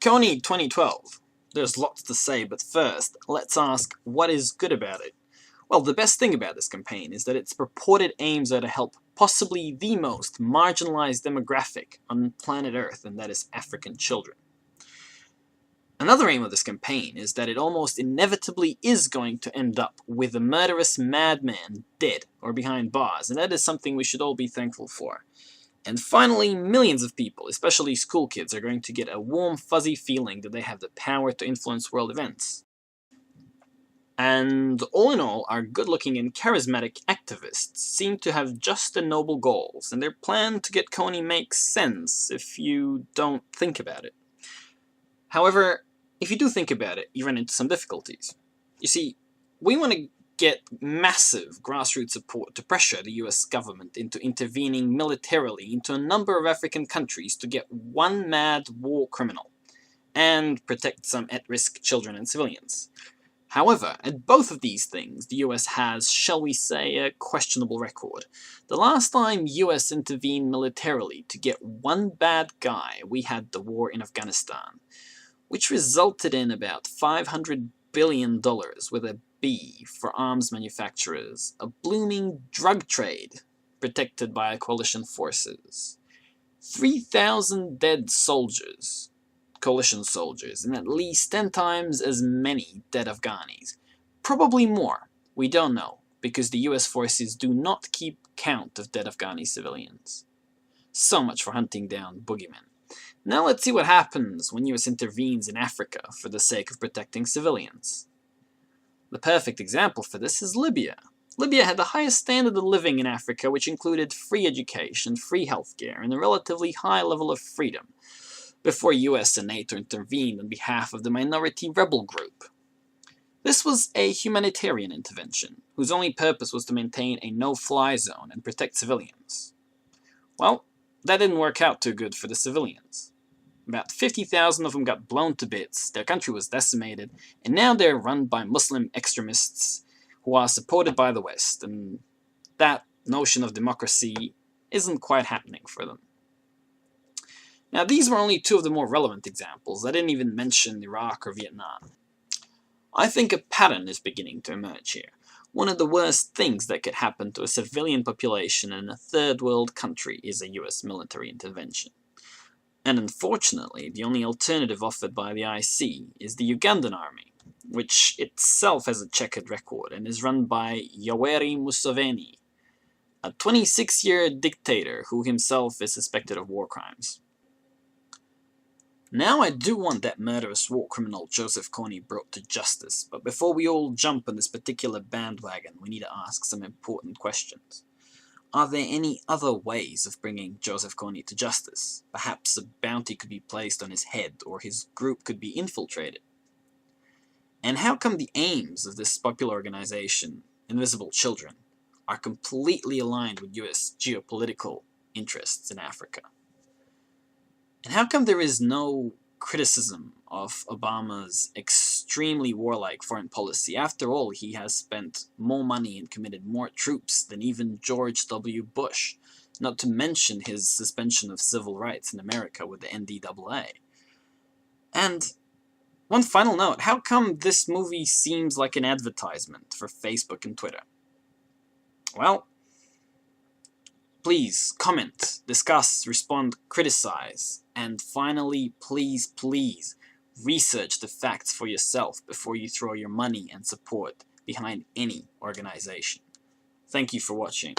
Phony 2012. There's lots to say, but first, let's ask what is good about it. Well, the best thing about this campaign is that its purported aims are to help possibly the most marginalized demographic on planet Earth, and that is African children. Another aim of this campaign is that it almost inevitably is going to end up with a murderous madman dead or behind bars, and that is something we should all be thankful for. And finally, millions of people, especially school kids, are going to get a warm, fuzzy feeling that they have the power to influence world events. And all in all, our good-looking and charismatic activists seem to have just the noble goals, and their plan to get Phony makes sense if you don't think about it. However, if you do think about it, you run into some difficulties. You see, we want to get massive grassroots support to pressure the US government into intervening militarily into a number of African countries to get one mad war criminal, and protect some at-risk children and civilians. However, at both of these things, the US has, shall we say, a questionable record. The last time US intervened militarily to get one bad guy, we had the war in Afghanistan, which resulted in about $500 billion with a B for arms manufacturers, a blooming drug trade protected by coalition forces, 3,000 dead soldiers, coalition soldiers, and at least 10 times as many dead Afghanis. Probably more, we don't know, because the US forces do not keep count of dead Afghani civilians. So much for hunting down boogeymen. Now let's see what happens when US intervenes in Africa for the sake of protecting civilians. The perfect example for this is Libya. Libya had the highest standard of living in Africa, which included free education, free healthcare, and a relatively high level of freedom, before US and NATO intervened on behalf of the minority rebel group. This was a humanitarian intervention, whose only purpose was to maintain a no-fly zone and protect civilians. Well, that didn't work out too good for the civilians. About 50,000 of them got blown to bits, their country was decimated, and now they're run by Muslim extremists who are supported by the West, and that notion of democracy isn't quite happening for them. Now, these were only two of the more relevant examples. I didn't even mention Iraq or Vietnam. I think a pattern is beginning to emerge here. One of the worst things that could happen to a civilian population in a third world country is a US military intervention. And unfortunately, the only alternative offered by the IC is the Ugandan army, which itself has a checkered record and is run by Yoweri Museveni, a 26-year dictator who himself is suspected of war crimes. Now I do want that murderous war criminal Joseph Phony brought to justice, but before we all jump on this particular bandwagon, we need to ask some important questions. Are there any other ways of bringing Joseph Phony to justice? Perhaps a bounty could be placed on his head, or his group could be infiltrated. And how come the aims of this popular organization, Invisible Children, are completely aligned with US geopolitical interests in Africa? And how come there is no criticism of Obama's extremely warlike foreign policy? After all, he has spent more money and committed more troops than even George W. Bush, not to mention his suspension of civil rights in America with the NDAA. And one final note, how come this movie seems like an advertisement for Facebook and Twitter? Well, please comment, discuss, respond, criticize, and finally, please, please, research the facts for yourself before you throw your money and support behind any organization. Thank you for watching.